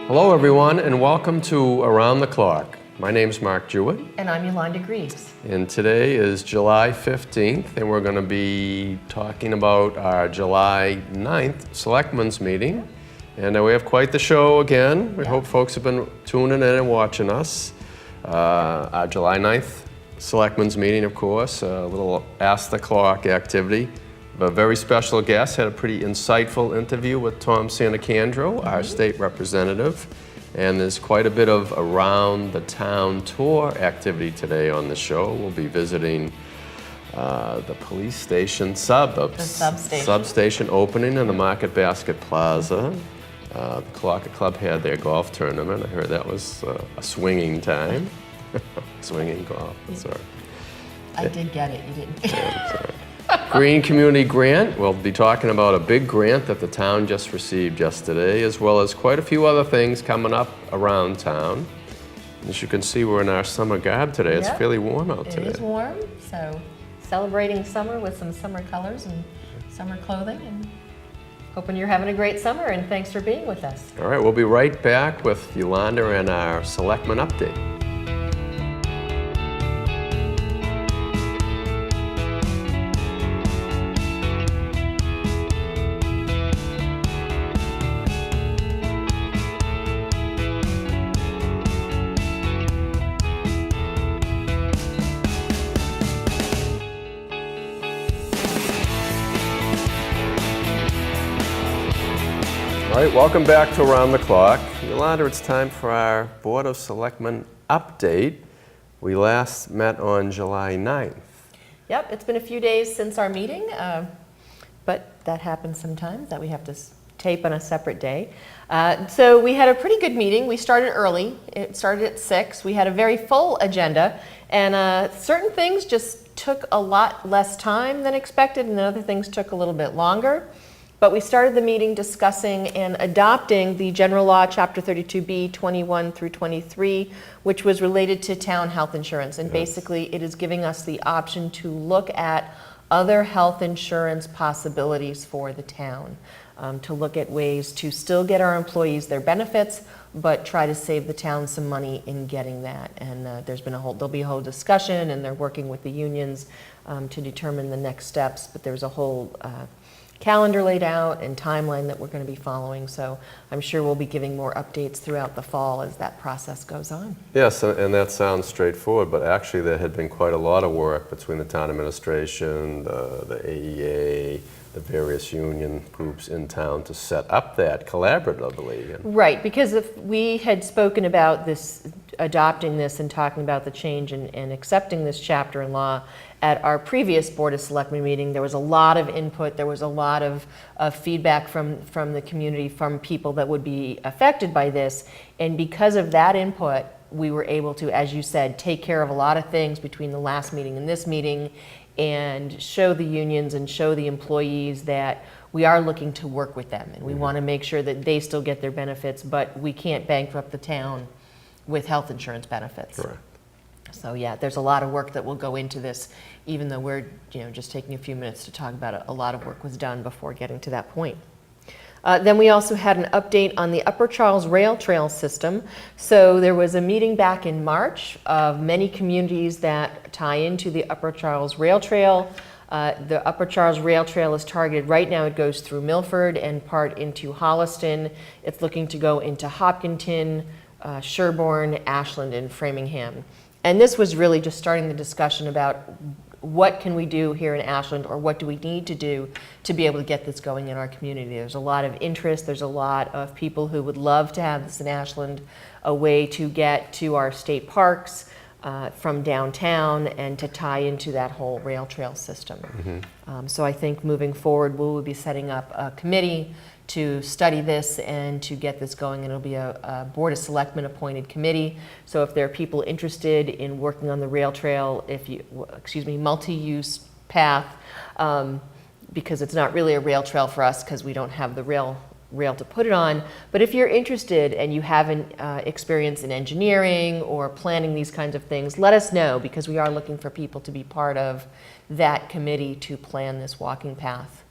Hello everyone and welcome to Around the Clock. My name's Mark Jewett. And I'm Yolanda Greaves. And today is July 15th and we're going to be talking about our July 9th Selectmen's meeting. And we have quite the show again. We hope folks have been tuning in and watching us. Our July 9th Selectmen's meeting, of course, a little Ask the Clock activity. A very special guest, had a pretty insightful interview with Tom Sanacandro, our state representative. And there's quite a bit of around the town tour activity today on the show. We'll be visiting the police station substation opening in the Market Basket Plaza. The Clocker Club had their golf tournament. I heard that was a swinging time. Swinging golf, sorry. I did get it, you didn't. Yeah, sorry. Green Community Grant. We'll be talking about a big grant that the town just received yesterday, as well as quite a few other things coming up around town. As you can see, we're in our summer garb today. It's fairly warm out today. It is warm, so celebrating summer with some summer colors and summer clothing, and hoping you're having a great summer, and thanks for being with us. All right, we'll be right back with Yolanda and our Selectmen Update. All right, welcome back to Around the Clock. Yolanda, it's time for our Board of Selectmen update. We last met on July 9th. Yep, it's been a few days since our meeting, but that happens sometimes, that we have to tape on a separate day. So we had a pretty good meeting. We started early. It started at 6. We had a very full agenda, and certain things just took a lot less time than expected, and other things took a little bit longer. But we started the meeting discussing and adopting the General Law, Chapter 32B, 21 through 23, which was related to town health insurance. And basically, it is giving us the option to look at other health insurance possibilities for the town, to look at ways to still get our employees their benefits, but try to save the town some money in getting that. And there'll be a whole discussion, and they're working with the unions to determine the next steps. But there's a whole calendar laid out and timeline that we're going to be following, so I'm sure we'll be giving more updates throughout the fall as that process goes on. Yes, and that sounds straightforward, but actually there had been quite a lot of work between the town administration, the AEA, the various union groups in town to set up that collaboratively. Right, because if we had spoken about this, adopting this and talking about the change and accepting this chapter in law at our previous Board of Selectmen meeting, there was a lot of input, there was a lot of feedback from the community, from people that would be affected by this, and because of that input, we were able to, as you said, take care of a lot of things between the last meeting and this meeting, and show the unions and show the employees that we are looking to work with them, and we want to make sure that they still get their benefits, but we can't bankrupt the town with health insurance benefits. Correct. So yeah, there's a lot of work that will go into this, even though we're just taking a few minutes to talk about it. A lot of work was done before getting to that point. Then we also had an update on the Upper Charles Rail Trail system. So there was a meeting back in March of many communities that tie into the Upper Charles Rail Trail. The Upper Charles Rail Trail is targeted, right now it goes through Milford and part into Holliston. It's looking to go into Hopkinton, Sherborne, Ashland, and Framingham. And this was really just starting the discussion about what can we do here in Ashland, or what do we need to do to be able to get this going in our community. There's a lot of interest, there's a lot of people who would love to have this in Ashland, a way to get to our state parks from downtown and to tie into that whole rail trail system. So I think moving forward, we will be setting up a committee to study this and to get this going, and it'll be a Board of Selectmen appointed committee. So if there are people interested in working on the rail trail, multi-use path, because it's not really a rail trail for us because we don't have the rail to put it on, but if you're interested and you haven't experience in engineering or planning these kinds of things, let us know, because we are looking for people to be part of that committee to plan this walking path.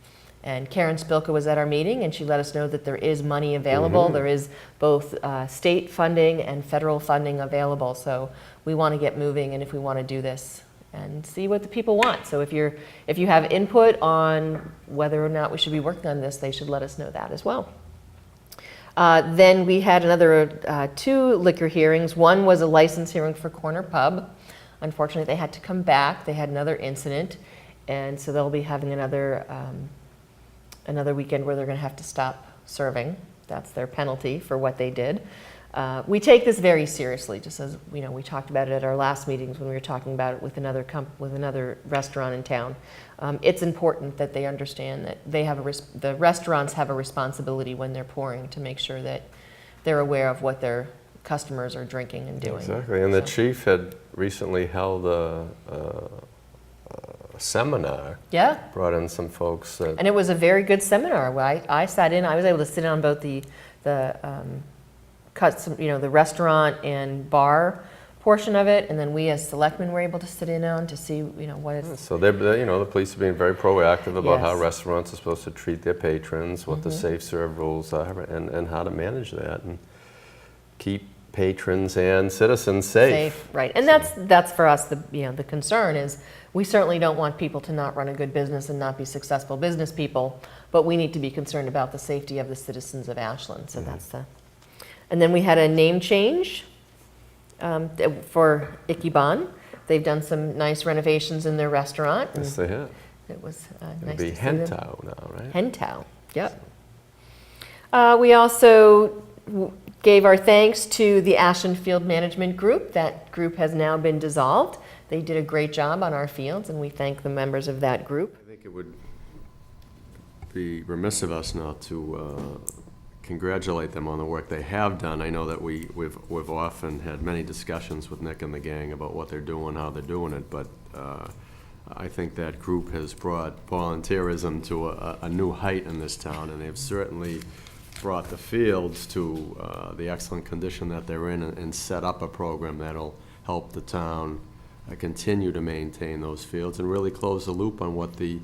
And Karen Spilka was at our meeting, and she let us know that there is money available. There is both state funding and federal funding available. So we want to get moving, and if we want to do this and see what the people want. So if you have input on whether or not we should be working on this, they should let us know that as well. Then we had another 2 liquor hearings. One was a license hearing for Corner Pub. Unfortunately, they had to come back. They had another incident, and so they'll be having another weekend where they're going to have to stop serving. That's their penalty for what they did. We take this very seriously, just as we talked about it at our last meetings when we were talking about it with another restaurant in town. It's important that they understand that the restaurants have a responsibility when they're pouring to make sure that they're aware of what their customers are drinking and doing. Exactly, and the chief had recently held a seminar. Yeah. Brought in some folks. And it was a very good seminar. I sat in. I was able to sit in on both the restaurant and bar portion of it, and then we as selectmen were able to sit in on to see what is. So the police are being very proactive about how Yes. restaurants are supposed to treat their patrons, what the safe serve rules are, and how to manage that and keep patrons and citizens safe. Right, and that's for us. The concern is we certainly don't want people to not run a good business and not be successful business people, but we need to be concerned about the safety of the citizens of Ashland. So that's the. And then we had a name change for Ichiban. They've done some nice renovations in their restaurant. Yes, they have. It was It'll nice be to see them. Hentao now, right? Hentao, yep. We also gave our thanks to the Ashland Field Management Group. That group has now been dissolved. They did a great job on our fields, and we thank the members of that group. I think it would be remiss of us not to congratulate them on the work they have done. I know that we've often had many discussions with Nick and the gang about what they're doing, how they're doing it, but I think that group has brought volunteerism to a new height in this town, and they've certainly brought the fields to the excellent condition that they're in, and set up a program that'll help the town continue to maintain those fields and really close the loop on what the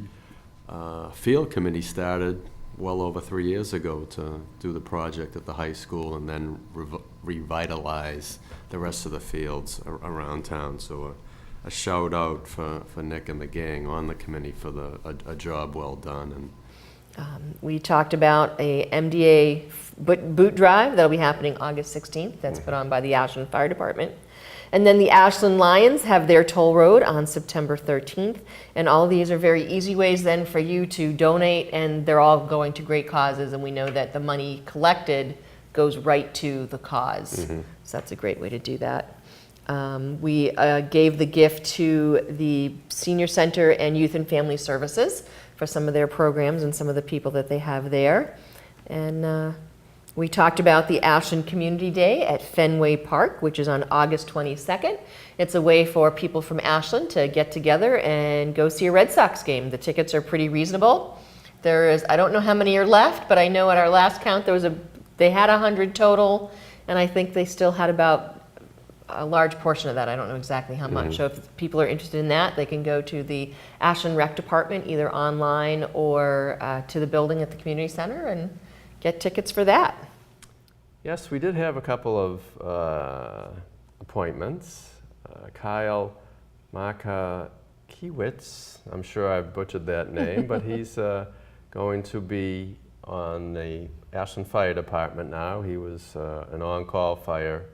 field committee started well over 3 years ago to do the project at the high school and then revitalize the rest of the fields around town. So a shout out for Nick and the gang on the committee for a job well done. And we talked about a MDA boot drive that'll be happening August 16th. That's put on by the Ashland Fire Department. And then the Ashland Lions have their toll road on September 13th. And all of these are very easy ways then for you to donate, and they're all going to great causes. And we know that the money collected goes right to the cause. So that's a great way to do that. We gave the gift to the Senior Center and Youth and Family Services for some of their programs and some of the people that they have there. And we talked about the Ashland Community Day at Fenway Park, which is on August 22nd. It's a way for people from Ashland to get together and go see a Red Sox game. The tickets are pretty reasonable. I don't know how many are left, but I know at our last count they had 100 total, and I think they still had about a large portion of that. I don't know exactly how much. So if people are interested in that, they can go to the Ashland Rec Department, either online or to the building at the community center, and get tickets for that. yes, we did have a couple of appointments. Kyle Marka-Kiewicz, I'm sure I butchered that name, but he's going to be on the Ashland Fire Department now. He was an on-call fire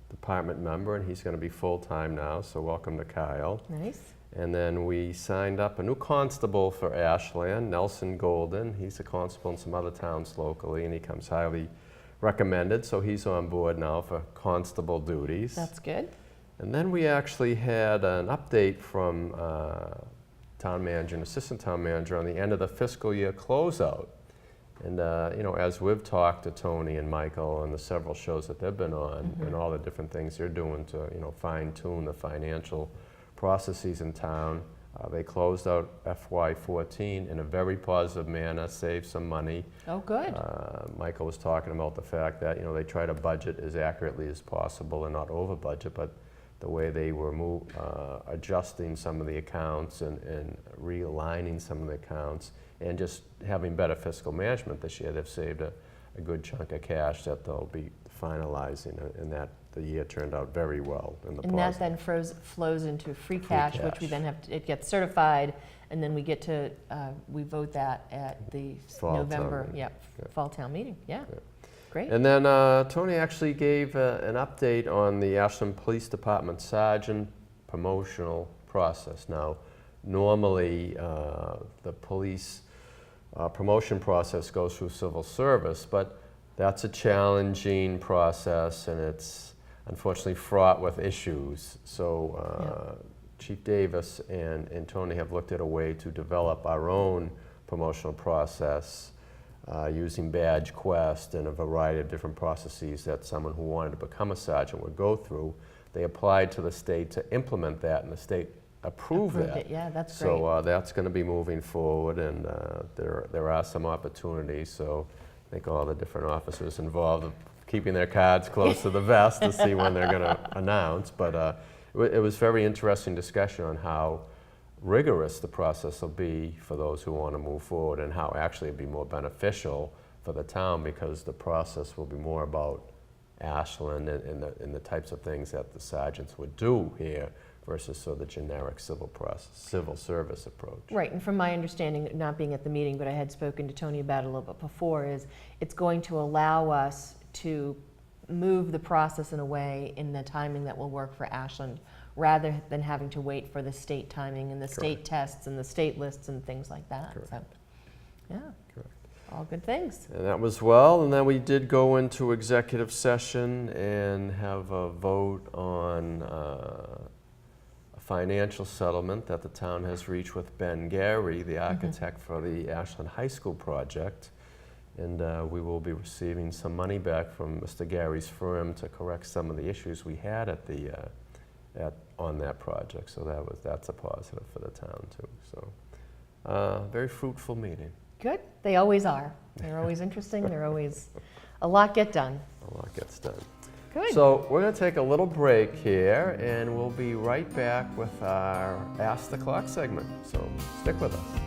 department member, and he's going to be full-time now, so welcome to Kyle. Nice. And then we signed up a new constable for Ashland, Nelson Golden. He's a constable in some other towns locally, and he comes highly recommended, so he's on board now for constable duties. That's good. And then we actually had an update from town manager and assistant town manager on the end of the fiscal year closeout. And as we've talked to Tony and Michael and the several shows that they've been on, and all the different things they're doing to fine-tune the financial processes in town, they closed out FY14 in a very positive manner, saved some money. Oh, good. Michael was talking about the fact that they try to budget as accurately as possible and not over budget, but the way they were adjusting some of the accounts and realigning some of the accounts, and just having better fiscal management this year. They've saved a good chunk of cash that they'll be finalizing, and that the year turned out very well in the And that then flows into free cash, which we then have to, it gets certified, and then we get to, we vote that at the November, fall town meeting. Yeah. Great. And then Tony actually gave an update on the Ashland Police Department Sergeant promotional process. Now, normally the police promotion process goes through civil service, but that's a challenging process, and it's unfortunately fraught with issues. So Chief Davis and Tony have looked at a way to develop our own promotional process using Badge Quest and a variety of different processes that someone who wanted to become a sergeant would go through. They applied to the state to implement that, and the state approved that. It. Yeah, that's great. So that's going to be moving forward, and there are some opportunities. So I think all the different officers involved are keeping their cards close to the vest to see when they're going to announce. But it was very interesting discussion on how rigorous the process will be for those who want to move forward, and how actually it'll be more beneficial for the town, because the process will be more about Ashland and the types of things that the sergeants would do here versus sort of the generic civil service approach. Right, and from my understanding, not being at the meeting, but I had spoken to Tony about it a little bit before, is it's going to allow us to move the process in a way in the timing that will work for Ashland, rather than having to wait for the state timing and the state tests and the state lists and things like that. Correct. So, yeah, all good things. And that was well, and then we did go into executive session and have a vote on a financial settlement that the town has reached with Ben Gary, the architect for the Ashland High School project. And we will be receiving some money back from Mr. Gary's firm to correct some of the issues we had at the on that project. So that's a positive for the town too. So very fruitful meeting. Good. They always are. They're always interesting. They're always a lot get done. A lot gets done. Good. So we're going to take a little break here, and we'll be right back with our Ask the Clock segment. So stick with us.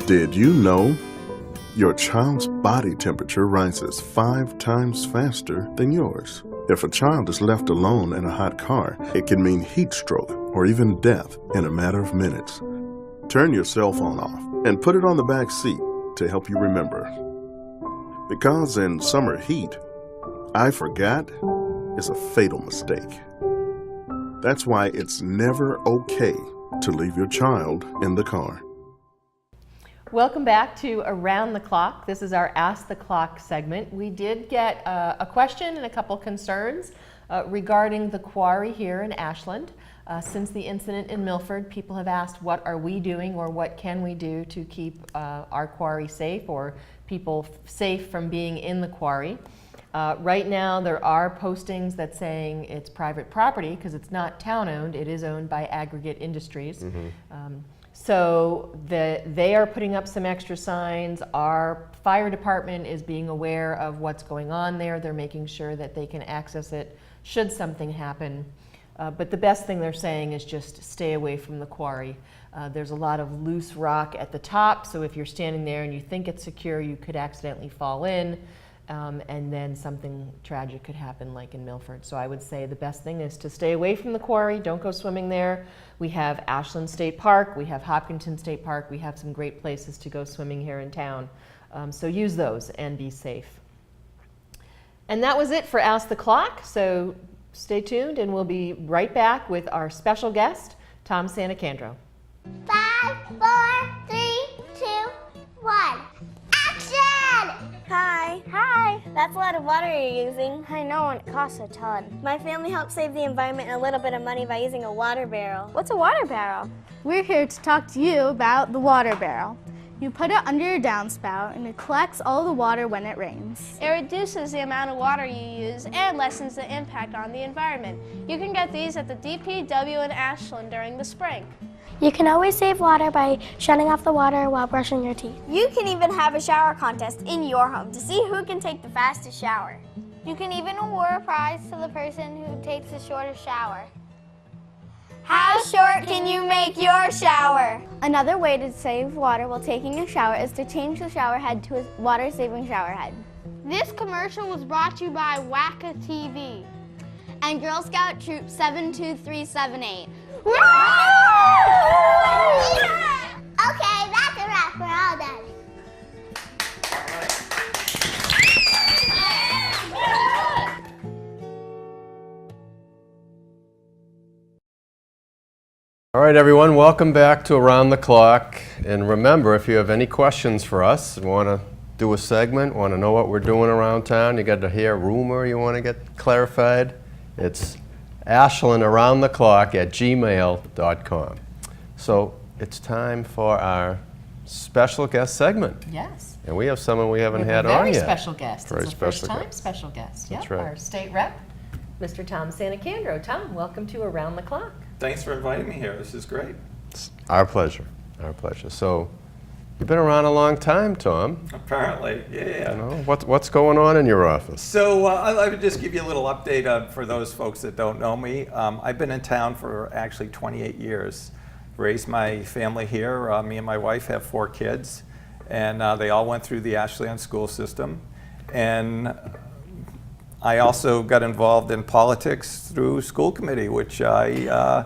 Did you know your child's body temperature rises 5 times faster than yours? If a child is left alone in a hot car, it can mean heat stroke or even death in a matter of minutes. Turn your cell phone off and put it on the back seat to help you remember. Because in summer heat, I forgot is a fatal mistake. That's why it's never okay to leave your child in the car. Welcome back to Around the Clock. This is our Ask the Clock segment. We did get a question and a couple concerns regarding the quarry here in Ashland. Since the incident in Milford, people have asked, what are we doing, or what can we do to keep our quarry safe, or people safe from being in the quarry? Right now there are postings that saying it's private property because it's not town-owned, it is owned by Aggregate Industries. So they are putting up some extra signs. Our fire department is being aware of what's going on there. They're making sure that they can access it should something happen. But the best thing they're saying is just stay away from the quarry. There's a lot of loose rock at the top, so if you're standing there and you think it's secure, you could accidentally fall in, and then something tragic could happen like in Milford. So I would say the best thing is to stay away from the quarry. Don't go swimming there. We have Ashland State Park, we have Hopkinton State Park, we have some great places to go swimming here in town. So use those and be safe. And that was it for Ask the Clock. So stay tuned and we'll be right back with our special guest, Tom Santacandro. 5, 4, 3, 2, 1. Action! Hi. Hi. That's a lot of water you're using. I know, and it costs a ton. My family helps save the environment and a little bit of money by using a water barrel. What's a water barrel? We're here to talk to you about the water barrel. You put it under your downspout and it collects all the water when it rains. It reduces the amount of water you use and lessens the impact on the environment. You can get these at the DPW in Ashland during the spring. You can always save water by shutting off the water while brushing your teeth. You can even have a shower contest in your home to see who can take the fastest shower. You can even award a prize to the person who takes the shortest shower. How short can you make your shower? Another way to save water while taking a shower is to change the shower head to a water-saving shower head. This commercial was brought to you by WACA-TV And Girl Scout Troop 72378. Okay, that's a wrap. We're all done. All right, everyone, welcome back to Around the Clock. And remember, if you have any questions for us, want to do a segment, want to know what we're doing around town, you got to hear a rumor you want to get clarified, it's ashlandaroundtheclock@gmail.com. So it's time for our special guest segment. Yes. And we have someone we haven't We have had a on very yet. special guest. Very It's a special first-time guest. special guest. That's Yep, right. our state rep, Mr. Tom Santacandro. Tom, welcome to Around the Clock. Thanks for inviting me here. This is great. It's our pleasure. Our pleasure. So you've been around a long time, Tom. Apparently, yeah. You know, what's going on in your office? So I would just give you a little update for those folks that don't know me. I've been in town for actually 28 years. Raised my family here. Me and my wife have 4 kids, and they all went through the Ashland school system. And I also got involved in politics through school committee, which I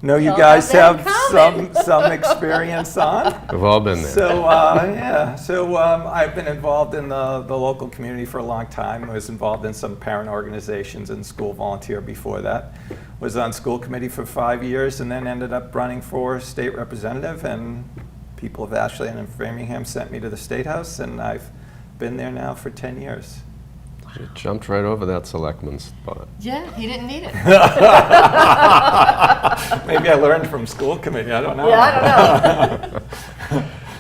know you all guys have have that in some experience on. We've all been there. So yeah, so I've been involved in the local community for a long time. I was involved in some parent organizations and school volunteer before that. Was on school committee for 5 years and then ended up running for state representative, and people of Ashland and Framingham sent me to the State House, and I've been there now for 10 years. You jumped right over that selectman's spot. Yeah, he didn't need it. Maybe I learned from school committee, I don't know. Yeah, I don't know.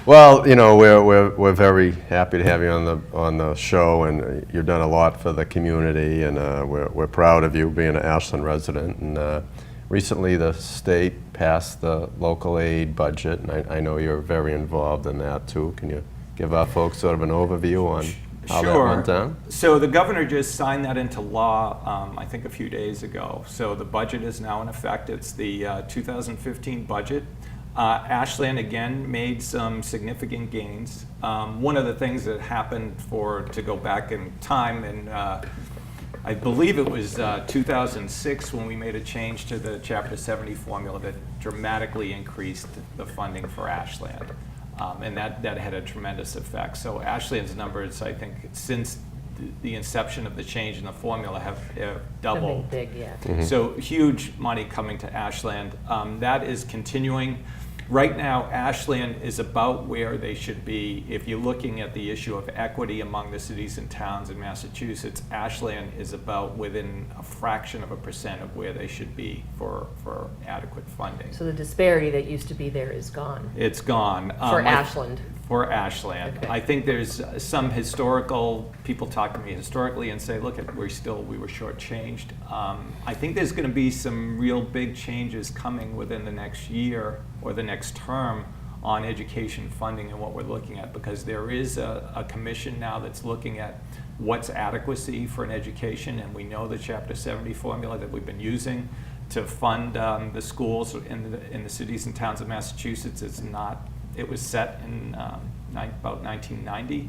Well, you know, we're very happy to have you on the show, and you've done a lot for the community, and we're proud of you being an Ashland resident. And recently, the state passed the local aid budget, and I know you're very involved in that too. Can you give our folks sort of an overview on how that went down? So the governor just signed that into law, I think a few days ago. So the budget is now in effect. It's the 2015 budget. Ashland again made some significant gains. One of the things that happened to go back in time, and I believe it was 2006 when we made a change to the Chapter 70 formula that dramatically increased the funding for Ashland. And that had a tremendous effect. So Ashland's numbers, I think, since the inception of the change in the formula have doubled. Something big, yeah. Mm-hmm. So huge money coming to Ashland. That is continuing. Right now, Ashland is about where they should be. If you're looking at the issue of equity among the cities and towns in Massachusetts, Ashland is about within a fraction of a percent of where they should be for adequate funding. So the disparity that used to be there is gone It's gone. for Ashland. For Ashland. Okay. I think there's some historical, people talk to me historically and say, look, we were shortchanged. I think there's going to be some real big changes coming within the next year or the next term on education funding and what we're looking at, because there is a commission now that's looking at what's adequacy for an education, and we know the Chapter 70 formula that we've been using to fund the schools in the cities and towns of Massachusetts is not. It was set in about 1990,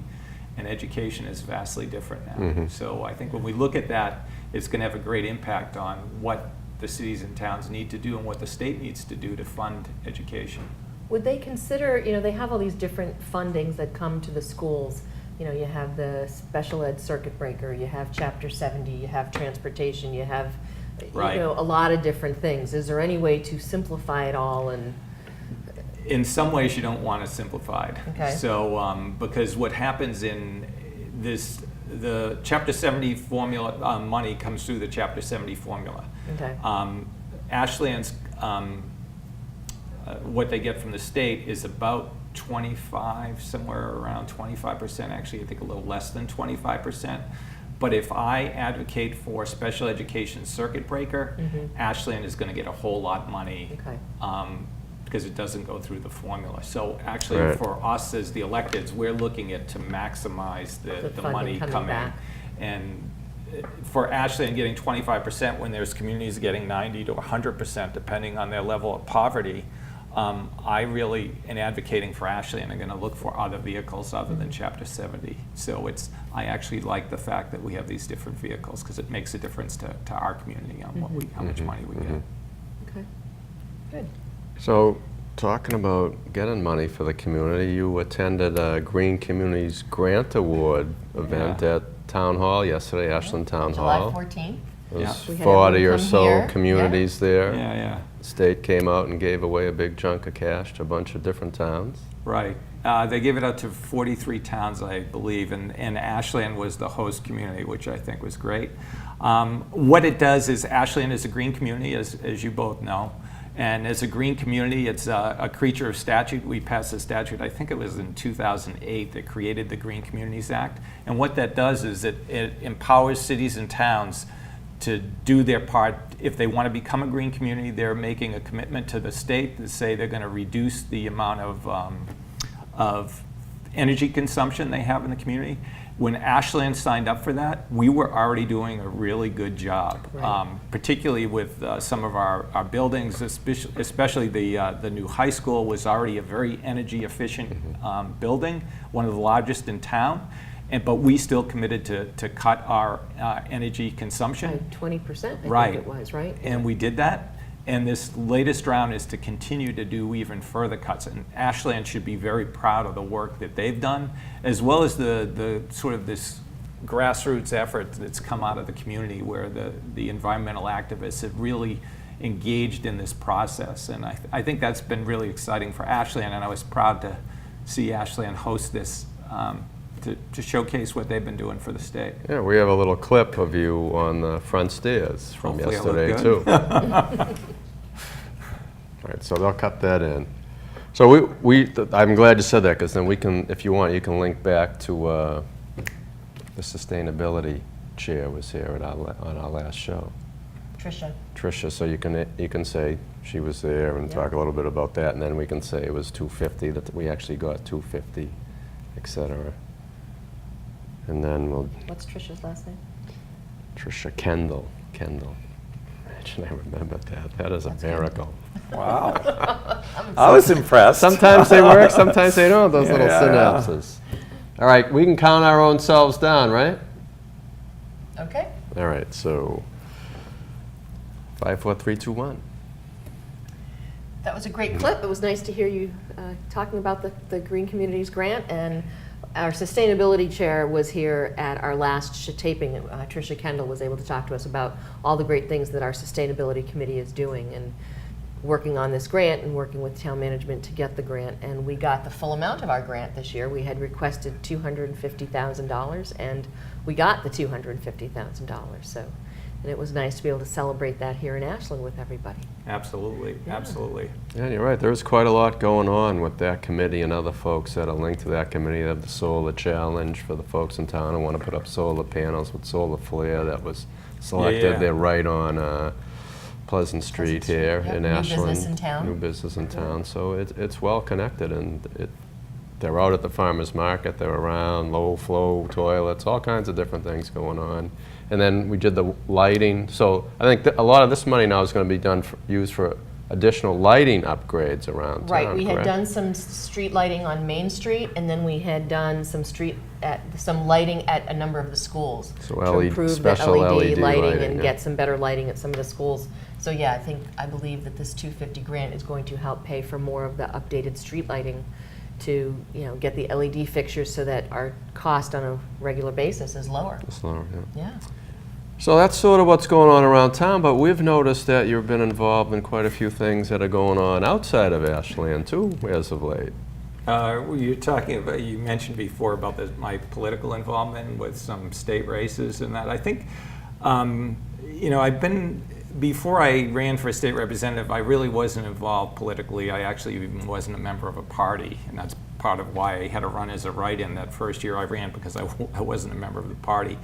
and education is vastly different now. Mm-hmm. So I think when we look at that, it's going to have a great impact on what the cities and towns need to do and what the state needs to do to fund education. Would they consider, they have all these different fundings that come to the schools. You have the special ed circuit breaker, you have Chapter 70, you have transportation, you have, Right. a lot of different things. Is there any way to simplify it all? And In some ways, you don't want it simplified. Okay. So, because what happens in the Chapter 70 formula, money comes through the Chapter 70 formula. Okay. Ashland's, what they get from the state is about 25, somewhere around 25%, actually I think a little less than 25%. But if I advocate for special education circuit breaker, Ashland is going to get a whole lot of money. Okay. Because it doesn't go through the formula. So actually Right. for us as the electeds, we're looking at to maximize the funding money coming coming. back. And for Ashland getting 25% when there's communities getting 90 to 100% depending on their level of poverty, I really, in advocating for Ashland, am going to look for other vehicles other than Chapter 70. So I actually like the fact that we have these different vehicles because it makes a difference to our community on how much money we get. Okay, good. So, talking about getting money for the community, you attended a Green Communities Grant Award event Yeah. at Town Hall yesterday, Ashland Town July Hall. 14th. There was Yeah. We had 40 or everyone come so here. communities there. Yeah. The state came out and gave away a big chunk of cash to a bunch of different towns. Right. They gave it out to 43 towns, I believe, and Ashland was the host community, which I think was great. What it does is Ashland is a green community, as you both know. And as a green community, it's a creature of statute. We passed a statute, I think it was in 2008, that created the Green Communities Act. And what that does is it empowers cities and towns to do their part. If they want to become a green community, they're making a commitment to the state to say they're going to reduce the amount of energy consumption they have in the community. When Ashland signed up for that, we were already doing a really good job, Right. particularly with some of our buildings, especially the new high school was already a very energy efficient building, one of the largest in town. But we still committed to cut our energy consumption. By 20%, I Right. think it was, right? And we did that. And this latest round is to continue to do even further cuts. And Ashland should be very proud of the work that they've done, as well as the sort of this grassroots effort that's come out of the community where the environmental activists have really engaged in this process. And I think that's been really exciting for Ashland, and I was proud to see Ashland host this to showcase what they've been doing for the state. Yeah, we have a little clip of you on the front stairs from Hopefully I look yesterday, good. too. All right, so they'll cut that in. So I'm glad you said that, because then we can, if you want, you can link back to the sustainability chair was here on our last show. Tricia, so you can say she was there and talk a little bit about that, and then we can say it was 250, that we actually got 250, et cetera. And then we'll, What's Tricia's last name? Tricia Kendall. Imagine I remembered that. That is a miracle. Wow. I was impressed. Sometimes they work, sometimes they don't, those little Yeah. synapses. All right, we can count our own selves down, right? Okay. All right, so 5, 4, 3, 2, 1. That was a great clip. It was nice to hear you talking about the Green Communities Grant, and our sustainability chair was here at our last taping. Tricia Kendall was able to talk to us about all the great things that our sustainability committee is doing and working on this grant and working with town management to get the grant. And we got the full amount of our grant this year. We had requested $250,000, and we got the $250,000. So, and it was nice to be able to celebrate that here in Ashland with everybody. Absolutely, absolutely. Yeah, you're right. There's quite a lot going on with that committee and other folks that are linked to that committee. They have the solar challenge for the folks in town who want to put up solar panels with solar flare that was selected. Yeah. They're right on Pleasant Street here Yep, in new Ashland. business in town. New business in town. So it's well connected, and they're out at the farmers market. They're around low flow toilets, all kinds of different things going on. And then we did the lighting. So I think a lot of this money now is going to be used for additional lighting upgrades around town. Right, we had correct? done some street lighting on Main Street, and then we had done some lighting at a number of the schools. So to improve the special LED lighting lighting, and yeah. get some better lighting at some of the schools. So yeah, I believe that this $250 grant is going to help pay for more of the updated street lighting to, get the LED fixtures so that our cost on a regular basis is lower. It's lower, yeah. Yeah. So that's sort of what's going on around town, but we've noticed that you've been involved in quite a few things that are going on outside of Ashland too, as of late. You're talking about, you mentioned before about my political involvement with some state races and that. I think, I've been before I ran for state representative, I really wasn't involved politically. I actually even wasn't a member of a party, and that's part of why I had to run as a write-in that first year I ran, because I wasn't a member of the party.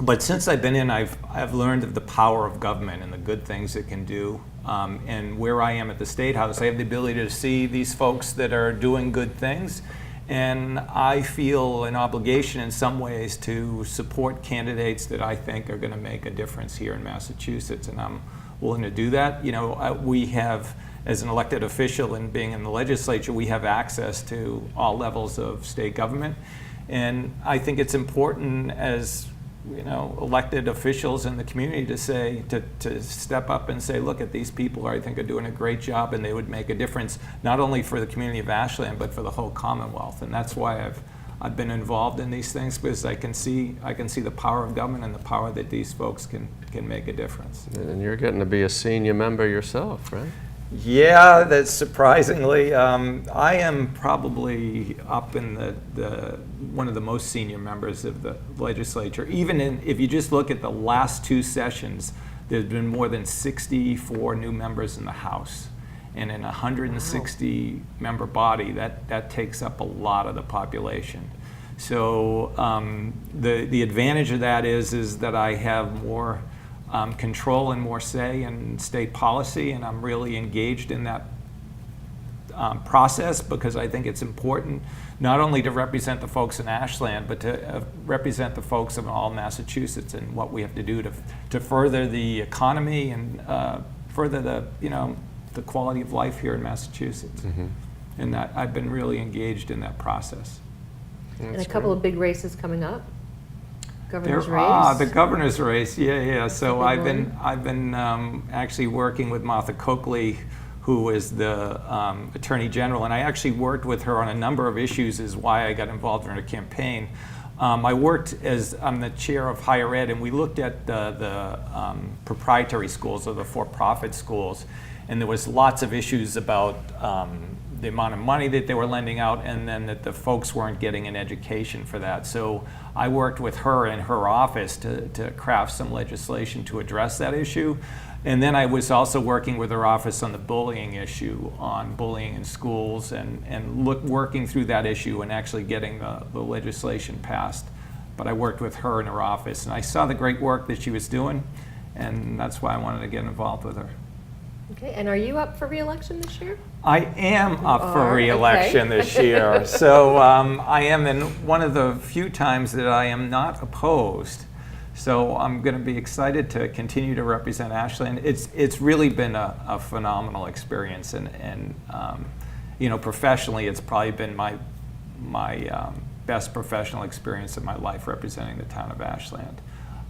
But since I've been in, I've learned of the power of government and the good things it can do. And where I am at the State House, I have the ability to see these folks that are doing good things, and I feel an obligation in some ways to support candidates that I think are going to make a difference here in Massachusetts, and I'm willing to do that. You know, we have, as an elected official and being in the legislature, we have access to all levels of state government, and I think it's important as elected officials in the community to say, to step up and say, look at these people I think are doing a great job, and they would make a difference not only for the community of Ashland but for the whole Commonwealth. And that's why I've been involved in these things, because I can see the power of government and the power that these folks can make a difference. And you're getting to be a senior member yourself, right? Yeah, that's surprisingly. I am probably up in the one of the most senior members of the legislature. Even if you just look at the last two sessions, there's been more than 64 new members in the House. And in a 160 member body, that takes up a lot of the population. So the advantage of that is that I have more control and more say in state policy, and I'm really engaged in that process, because I think it's important not only to represent the folks in Ashland, but to represent the folks of all Massachusetts and what we have to do to further the economy and further the quality of life here in Massachusetts. Mm-hmm. And that I've been really engaged in that process. And a couple of big races coming up. Governor's race. The governor's race, yeah. So I've been actually working with Martha Coakley, who is the Attorney General, and I actually worked with her on a number of issues, is why I got involved in her campaign. I worked I'm the chair of higher ed, and we looked at the proprietary schools, or the for-profit schools, and there was lots of issues about the amount of money that they were lending out, and then that the folks weren't getting an education for that. So I worked with her in her office to craft some legislation to address that issue. And then I was also working with her office on the bullying issue, on bullying in schools, and working through that issue and actually getting the legislation passed. But I worked with her in her office, and I saw the great work that she was doing, and that's why I wanted to get involved with her. Okay, and are you up for re-election this year? I am up for re-election this year. So I am in one of the few times that I am not opposed. So I'm going to be excited to continue to represent Ashland. It's really been a phenomenal experience, and professionally, it's probably been my best professional experience of my life representing the town of Ashland.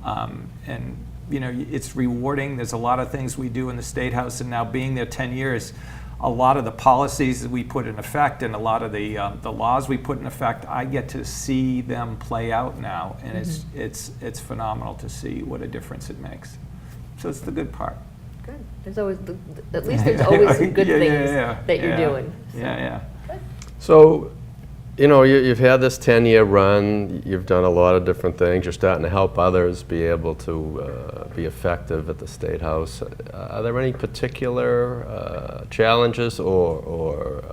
And it's rewarding. There's a lot of things we do in the State House, and now being there 10 years, a lot of the policies that we put in effect and a lot of the laws we put in effect, I get to see them play out now, and mm-hmm. it's phenomenal to see what a difference it makes. So it's the good part. Good. There's always at least there's always some good things that you're doing. So. Yeah. So, you've had this 10-year run, you've done a lot of different things, you're starting to help others be able to be effective at the State House. Are there any particular challenges or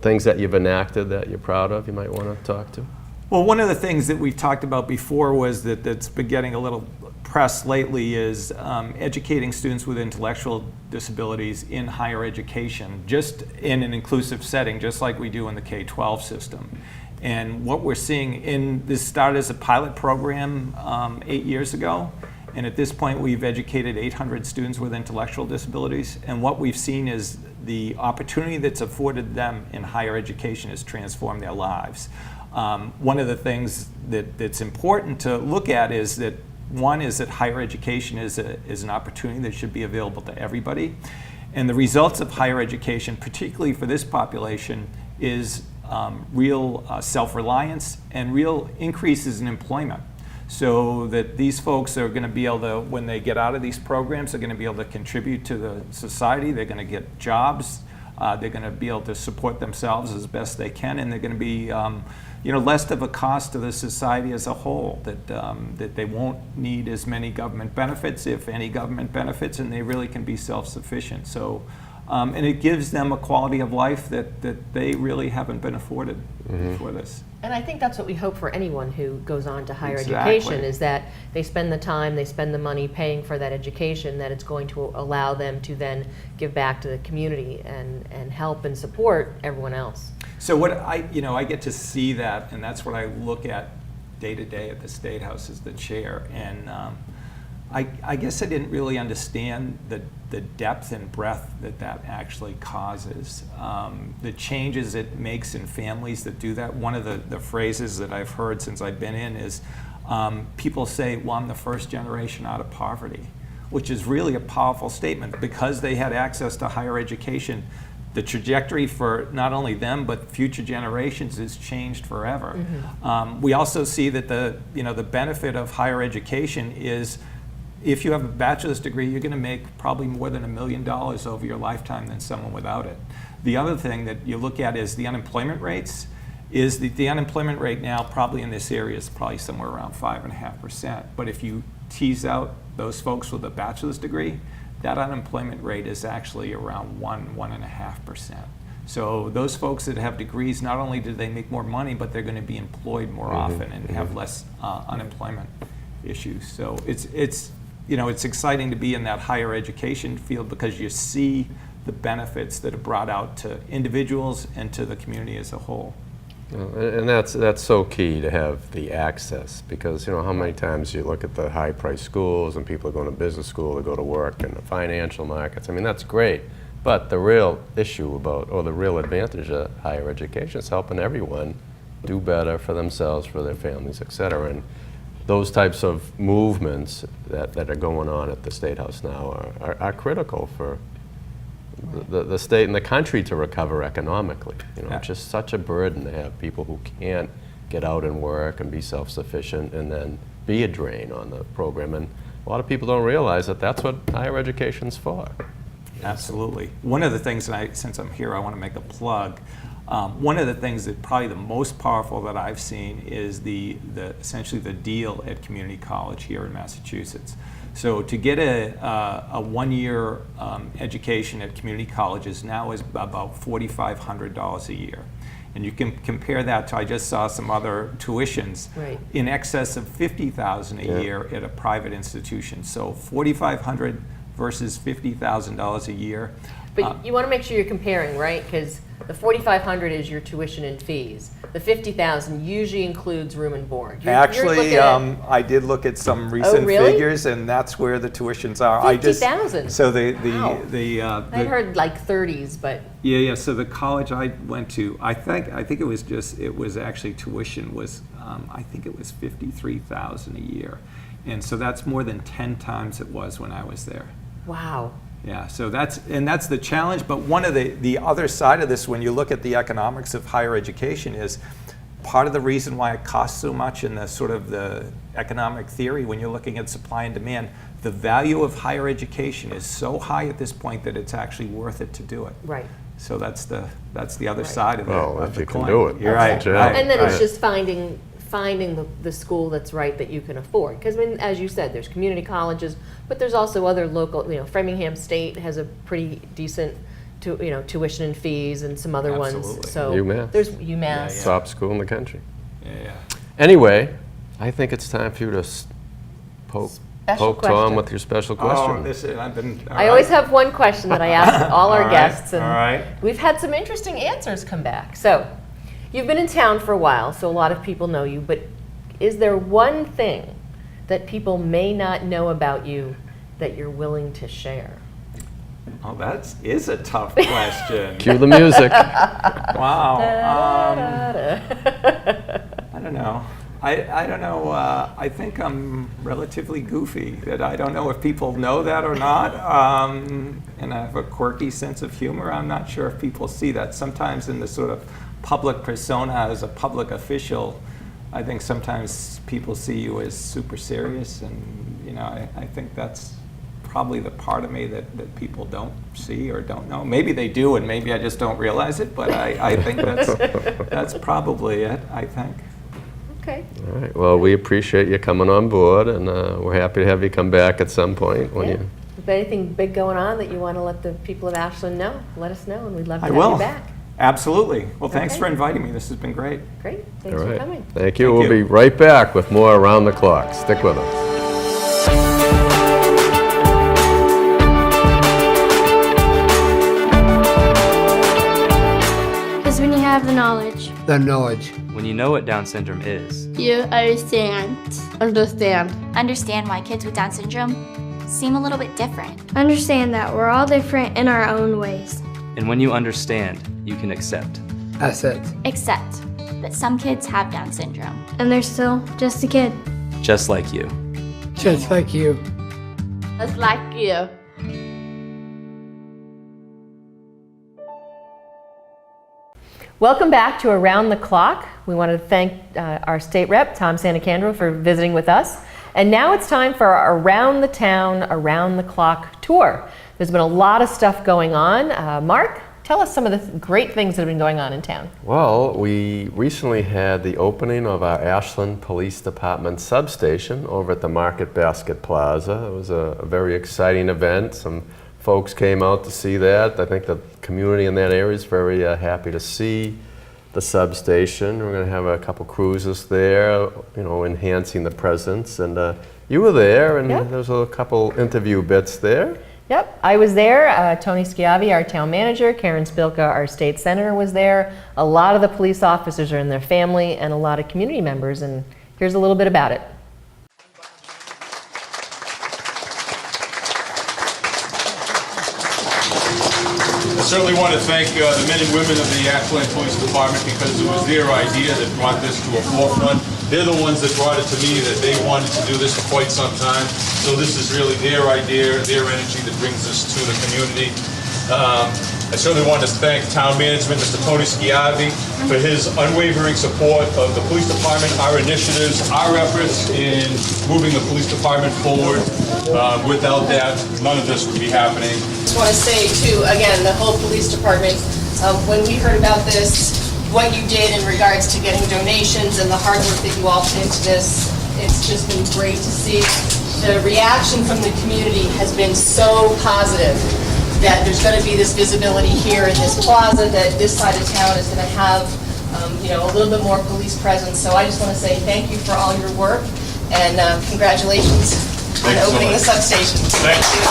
things that you've enacted that you're proud of you might want to talk to? Well, one of the things that we've talked about before was that's been getting a little press lately is educating students with intellectual disabilities in higher education, just in an inclusive setting, just like we do in the K-12 system. And what we're seeing this started as a pilot program 8 years ago, and at this point we've educated 800 students with intellectual disabilities, and what we've seen is the opportunity that's afforded them in higher education has transformed their lives. One of the things that's important to look at is that one is that higher education is an opportunity that should be available to everybody. And the results of higher education, particularly for this population, is real self-reliance and real increases in employment. So that these folks are going to be able to, when they get out of these programs, they're going to be able to contribute to the society, they're going to get jobs, They're going to be able to support themselves as best they can, and they're going to be less of a cost to the society as a whole, that they won't need as many government benefits, if any government benefits, and they really can be self-sufficient. So, and it gives them a quality of life that they really haven't been afforded before this. And I think that's what we hope for anyone who goes on to higher Exactly. education, is that they spend the time, they spend the money paying for that education, that it's going to allow them to then give back to the community and help and support everyone else. So what I get to see that, and that's what I look at day to day at the State House as the chair. And I guess I didn't really understand the depth and breadth that actually causes. The changes it makes in families that do that. One of the phrases that I've heard since I've been in is people say, well, I'm the first generation out of poverty, which is really a powerful statement. Because they had access to higher education, the trajectory for not only them but future generations is changed forever. We also see that the benefit of higher education is, if you have a bachelor's degree, you're going to make probably more than $1 million over your lifetime than someone without it. The other thing that you look at is the unemployment rates. Is the unemployment rate now probably in this area is probably somewhere around 5.5%. But if you tease out those folks with a bachelor's degree, that unemployment rate is actually around 1.5%. So those folks that have degrees, not only do they make more money, but they're going to be employed more often and have less unemployment issues. So it's exciting to be in that higher education field, because you see the benefits that are brought out to individuals and to the community as a whole. And that's so key, to have the access, because how many times you look at the high-priced schools and people are going to business school to go to work in the financial markets. I mean, that's great, but the real issue the real advantage of higher education is helping everyone do better for themselves, for their families, et cetera. And those types of movements that are going on at the State House now are critical for the state and the country to recover economically. It's just such a burden to have people who can't get out and work and be self-sufficient and then be a drain on the program. And a lot of people don't realize that that's what higher education's for. Absolutely. One of the things, since I'm here, I want to make a plug. One of the things that probably the most powerful that I've seen is essentially the deal at community college here in Massachusetts. So to get a one-year education at community colleges now is about $4,500 a year. And you can compare that to, I just saw some other tuitions in excess of $50,000 a year at a private institution. So $4,500 versus $50,000 a year. But you want to make sure you're comparing, right? Because the $4,500 is your tuition and fees. The $50,000 usually includes room and board. Actually, I did look at some recent figures, and that's where the tuitions are. $50,000. So I heard like 30s, but yeah. So the college I went to, I think it was actually tuition was I think it was $53,000 a year, and so that's more than 10 times it was when I was there. wow. Yeah, so that's the challenge. But one of the other side of this, when you look at the economics of higher education, is part of the reason why it costs so much in the sort of the economic theory, when you're looking at supply and demand, the value of higher education is so high at this point that it's actually worth it to do it. Right. So that's the other side of it. Well, if the you coin. can do it. You're right. And then it's just finding the school that's right, that you can afford. Because as you said, there's community colleges, but there's also other local, Framingham State has a pretty decent tuition and fees, and some other Absolutely. ones. So UMass. there's UMass. Top school in the country. Yeah. Anyway, I think it's time for you to poke Special Tom question. with your special question. I always have one question that I ask all our All right, guests, and all right. we've had some interesting answers come back. So, you've been in town for a while, so a lot of people know you, but is there one thing that people may not know about you that you're willing to share? Oh, that is a tough question. Cue the music. Wow. I don't know. I don't know. I think I'm relatively goofy. That I don't know if people know that or not. And I have a quirky sense of humor. I'm not sure if people see that. Sometimes in the sort of public persona as a public official, I think sometimes people see you as super serious, and I think that's probably the part of me that people don't see or don't know. Maybe they do, and maybe I just don't realize it, but I think that's probably it, I think. Okay. All right, well, we appreciate you coming on board, and we're happy to have you come back at some point when you... If anything big going on that you want to let the people of Ashland know, let us know, and we'd love to I have will. you back. Absolutely. Well, thanks Okay. for inviting me. This has been great. Great. Thanks All for right. coming. Thank you. Thank We'll you. be right back with more Around the Clock. Stick with us. Because when you have the knowledge, The knowledge. When you know what Down syndrome is, You understand. Understand why kids with Down syndrome seem a little bit different. understand that we're all different in our own ways. and when you understand, you can accept. Assets. Except that some kids have Down syndrome. And they're still just a kid. Just like you. Just like you. Just like you. Welcome back to Around the Clock. We want to thank our state rep, Tom Santacandro, for visiting with us. And now it's time for our Around the Town, Around the Clock tour. There's been a lot of stuff going on. Mark, tell us some of the great things that have been going on in town. Well, we recently had the opening of our Ashland Police Department substation over at the Market Basket Plaza. It was a very exciting event. Some folks came out to see that. I think the community in that area is very happy to see the substation. We're going to have a couple cruises there, you know, enhancing the presence. And you were there, and Yep. there was a couple interview bits there. Yep, I was there. Tony Schiavi, our town manager, Karen Spilka, our state senator, was there. A lot of the police officers are in their family, and a lot of community members. And here's a little bit about it. I certainly want to thank the men and women of the Ashland Police Department, because it was their idea that brought this to a forefront. They're the ones that brought it to me, that they wanted to do this for quite some time. So this is really their idea, their energy that brings this to the community. I certainly want to thank town management, Mr. Tony Schiavi, for his unwavering support of the police department, our initiatives, our efforts in moving the police department forward. Without that, none of this would be happening. I just want to say, too, again, the whole police department, when we heard about this, what you did in regards to getting donations and the hard work that you all put into this, it's just been great to see. The reaction from the community has been so positive that there's going to be this visibility here in this plaza, that this side of town is going to have you know, a little bit more police presence. So I just want to say thank you for all your work, and congratulations on Thanks so opening the much. substation. Thank you.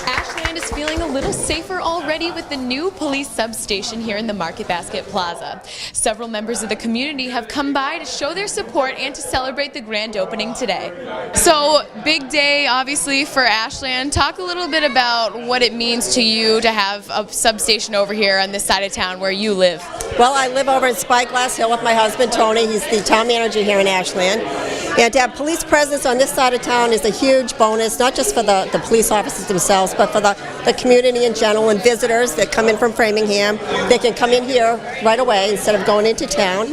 Ashland is feeling a little safer already with the new police substation here in the Market Basket Plaza. Several members of the community have come by to show their support and to celebrate the grand opening today. So, big day obviously for Ashland. Talk a little bit about what it means to you to have a substation over here on this side of town where you live. Well, I live over in Spyglass Hill with my husband, Tony. He's the town manager here in Ashland. And to have police presence on this side of town is a huge bonus, not just for the police officers themselves, but for the community in general, and visitors that come in from Framingham. They can come in here right away instead of going into town.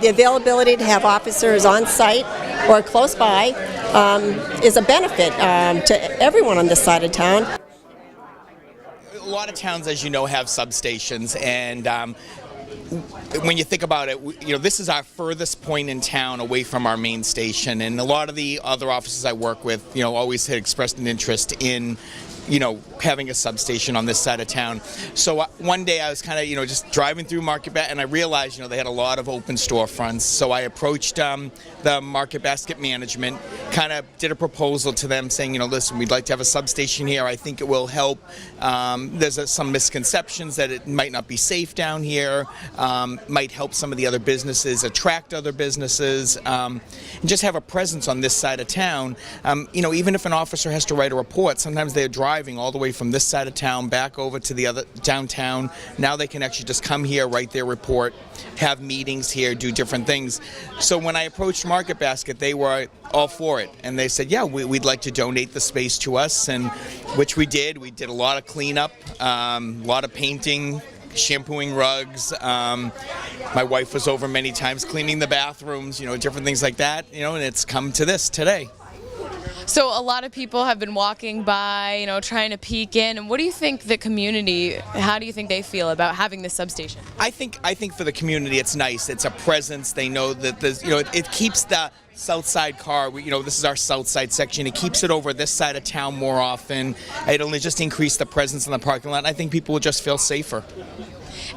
The availability to have officers on site or close by is a benefit to everyone on this side of town. A lot of towns, as you know, have substations, and when you think about it, you know, this is our furthest point in town away from our main station, and a lot of the other offices I work with, you know, always had expressed an interest in, you know, having a substation on this side of town. So one day I was kind of, you know, just driving through Market Basket, and I realized, you know, they had a lot of open storefronts. So I approached the Market Basket management, kind of did a proposal to them saying, you know, listen, we'd like to have a substation here. I think it will help. There's some misconceptions that it might not be safe down here, might help some of the other businesses, attract other businesses, and just have a presence on this side of town. You know, even if an officer has to write a report, sometimes they're driving all the way from this side of town back over to the other downtown. Now they can actually just come here, write their report, have meetings here, do different things. So when I approached Market Basket, they were all for it, and they said, yeah, we'd like to donate the space to us, and which we did. We did a lot of cleanup, a lot of painting, shampooing rugs. My wife was over many times cleaning the bathrooms, different things like that, and it's come to this today. So a lot of people have been walking by, trying to peek in. And what do you think the community, how do you think they feel about having this substation? I think for the community it's nice. It's a presence. They know that there's, it keeps the south side car, this is our south side section. It keeps it over this side of town more often. It'll just increase the presence in the parking lot. I think people will just feel safer.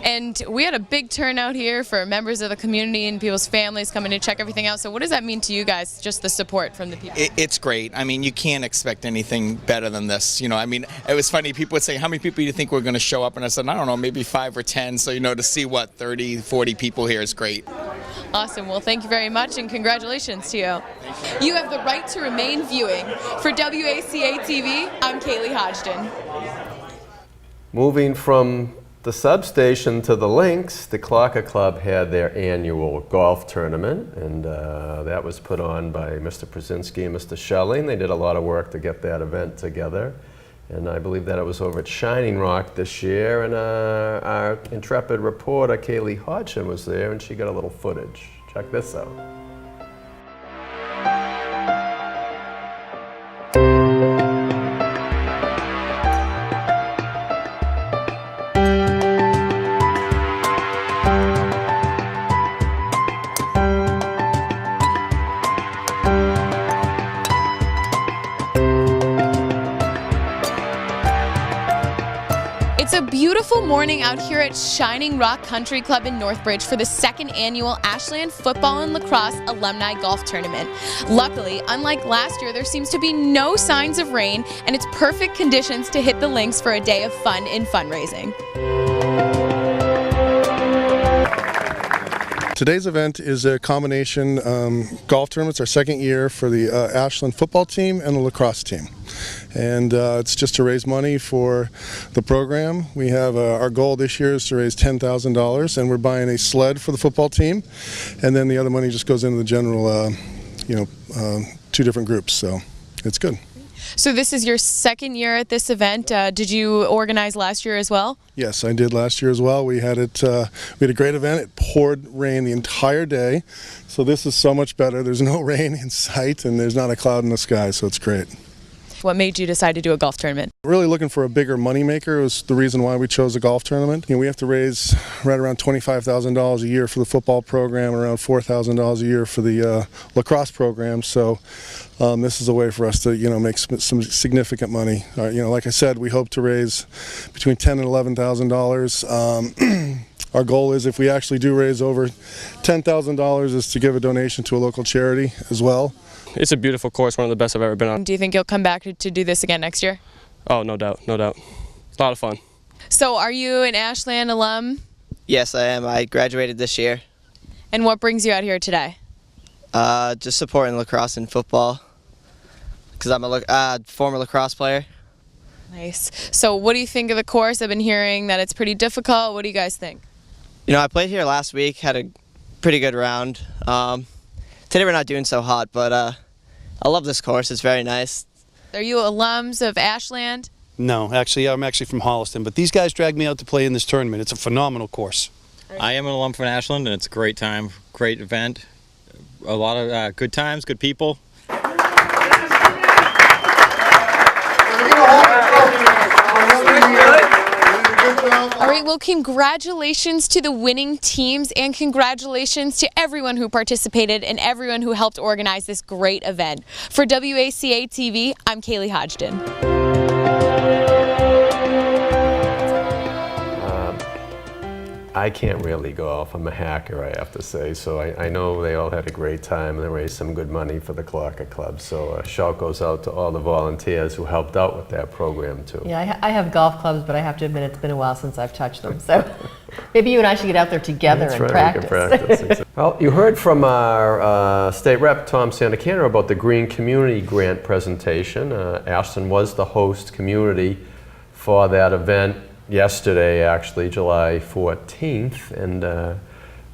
And we had a big turnout here for members of the community and people's families coming to check everything out. So what does that mean to you guys, just the support from the people? It's great. I mean, you can't expect anything better than this. I mean, it was funny. People would say, how many people do you think were going to show up? And I said, I don't know, maybe 5 or 10. So, to see 30, 40 people here is great. Awesome. Well, thank you very much and congratulations to you. You have the right to remain viewing. For WACA-TV, I'm Kaylee Hodgson. Moving from the substation to the links, the Clocker Club had their annual golf tournament, and that was put on by Mr. Przinski and Mr. Schelling. They did a lot of work to get that event together, and I believe that it was over at Shining Rock this year, and our intrepid reporter, Kaylee Hodgson, was there, and she got a little footage. Check this out. It's a beautiful morning out here at Shining Rock Country Club in Northbridge for the second annual Ashland Football and Lacrosse Alumni Golf Tournament. Luckily, unlike last year, there seems to be no signs of rain, and it's perfect conditions to hit the links for a day of fun and fundraising. Today's event is a combination golf tournament. It's our second year for the Ashland football team and the lacrosse team. And it's just to raise money for the program. We have our goal this year is to raise $10,000, and we're buying a sled for the football team. And then the other money just goes into the general, 2 different groups. So it's good. So this is your second year at this event. Did you organize last year as well? Yes, I did last year as well. We had it. We had a great event. It poured rain the entire day, so this is so much better. There's no rain in sight, and there's not a cloud in the sky, so it's great. What made you decide to do a golf tournament? Really looking for a bigger moneymaker. It was the reason why we chose the golf tournament. We have to raise right around $25,000 a year for the football program, around $4,000 a year for the lacrosse program. So this is a way for us to, make some significant money. Like I said, we hope to raise between $10,000 and $11,000. Our goal is, if we actually do raise over $10,000, is to give a donation to a local charity as well. It's a beautiful course, one of the best I've ever been on. Do you think you'll come back to do this again next year? Oh, no doubt, no doubt. It's a lot of fun. So are you an Ashland alum? Yes, I am. I graduated this year. And what brings you out here today? Just supporting lacrosse and football, because I'm a former lacrosse player. Nice. So what do you think of the course? I've been hearing that it's pretty difficult. What do you guys think? I played here last week, had a pretty good round. Today we're not doing so hot, but I love this course. It's very nice. Are you alums of Ashland? No, actually, I'm actually from Holliston, but these guys dragged me out to play in this tournament. It's a phenomenal course. I am an alum from Ashland, and it's a great time, great event, a lot of good times, good people. All right, well, congratulations to the winning teams and congratulations to everyone who participated and everyone who helped organize this great event. For WACA-TV, I'm Kaylee Hodgson. I can't really golf. I'm a hacker, I have to say. So I know they all had a great time and they raised some good money for the Clocker Club. So a shout goes out to all the volunteers who helped out with that program too. Yeah, I have golf clubs, but I have to admit it's been a while since I've touched them. So maybe you and I should get out there together and practice. Practice. Well, you heard from our state rep, Tom Santacana, about the Green Community Grant presentation. Ashland was the host community for that event yesterday, actually, July 14th, and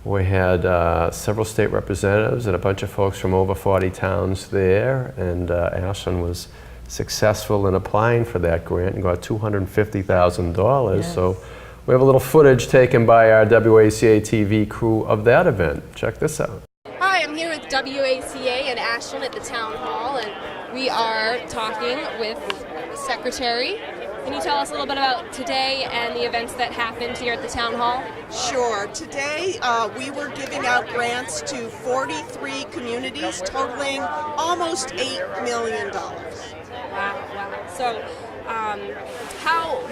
we had several state representatives and a bunch of folks from over 40 towns there, and Ashland was successful in applying for that grant and got $250,000. Yes. So We have a little footage taken by our WACA-TV crew of that event. Check this out. Hi, I'm here with WACA in Ashland at the Town Hall, and we are talking with the Secretary. Can you tell us a little bit about today and the events that happened here at the Town Hall? Sure. Today we were giving out grants to 43 communities totaling almost $8 million. Wow. So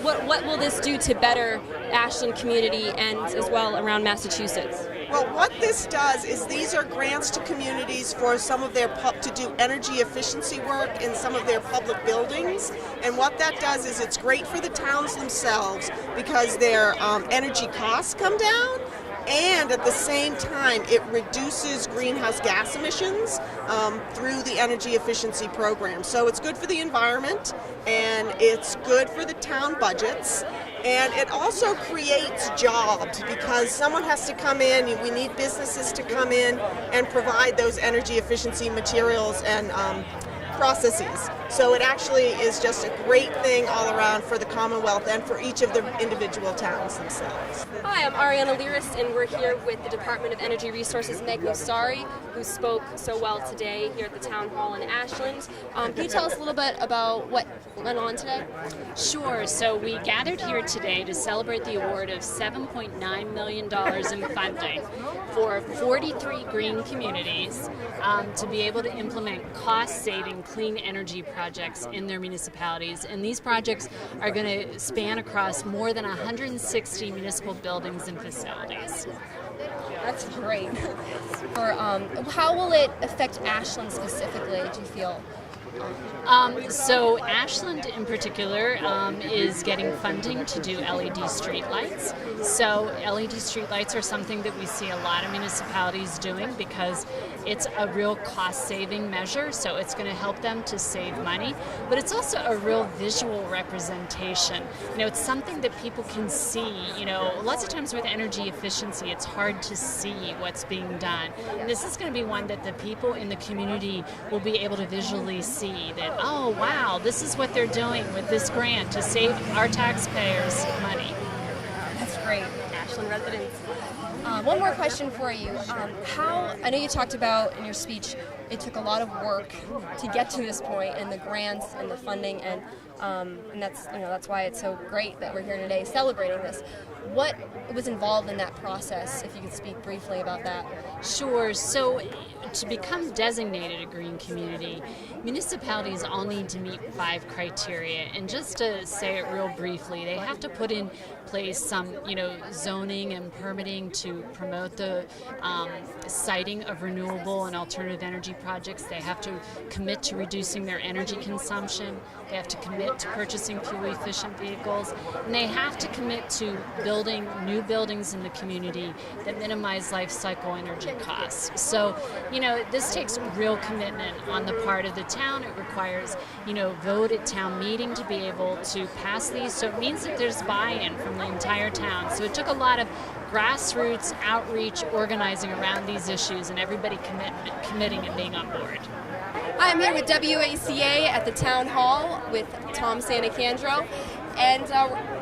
what will this do to better Ashland community and as well around Massachusetts? Well, what this does is these are grants to communities for some of their to do energy efficiency work in some of their public buildings. And what that does is it's great for the towns themselves because their energy costs come down. And at the same time, it reduces greenhouse gas emissions through the energy efficiency program. So it's good for the environment, and it's good for the town budgets, and it also creates jobs because someone has to come in. We need businesses to come in and provide those energy efficiency materials and processes. So it actually is just a great thing all around for the Commonwealth and for each of the individual towns themselves. Hi, I'm Ariana Liris, and we're here with the Department of Energy Resources, Meg Musari, who spoke so well today here at the Town Hall in Ashland. Can you tell us a little bit about what went on today? Sure. So we gathered here today to celebrate the award of $7.9 million in funding for 43 green communities to be able to implement cost-saving clean energy projects in their municipalities. And these projects are going to span across more than 160 municipal buildings and facilities. That's great. How will it affect Ashland specifically, do you feel? So Ashland in particular is getting funding to do LED streetlights. So LED streetlights are something that we see a lot of municipalities doing because it's a real cost-saving measure, so it's going to help them to save money, but it's also a real visual representation. You know, it's something that people can see. You know, lots of times with energy efficiency, it's hard to see what's being done. And this is going to be one that the people in the community will be able to visually see that, oh, wow, this is what they're doing with this grant to save our taxpayers money. That's great, Ashland residents. One more question for you. I know you talked about in your speech it took a lot of work to get to this point, and the grants and the funding, and that's why it's so great that we're here today celebrating this. What was involved in that process, if you could speak briefly about that? Sure. So to become designated a green community, municipalities all need to meet 5 criteria. And just to say it real briefly, they have to put in place some, zoning and permitting to promote the siting of renewable and alternative energy projects. They have to commit to reducing their energy consumption. They have to commit to purchasing fuel-efficient vehicles. And they have to commit to building new buildings in the community that minimize life cycle energy costs. So, this takes real commitment on the part of the town. It requires, vote at town meeting to be able to pass these. So it means that there's buy-in from the entire town. So it took a lot of grassroots outreach, organizing around these issues, and everybody committing and being on board. Hi, I'm here with WACA at the Town Hall with Tom Santacandro, and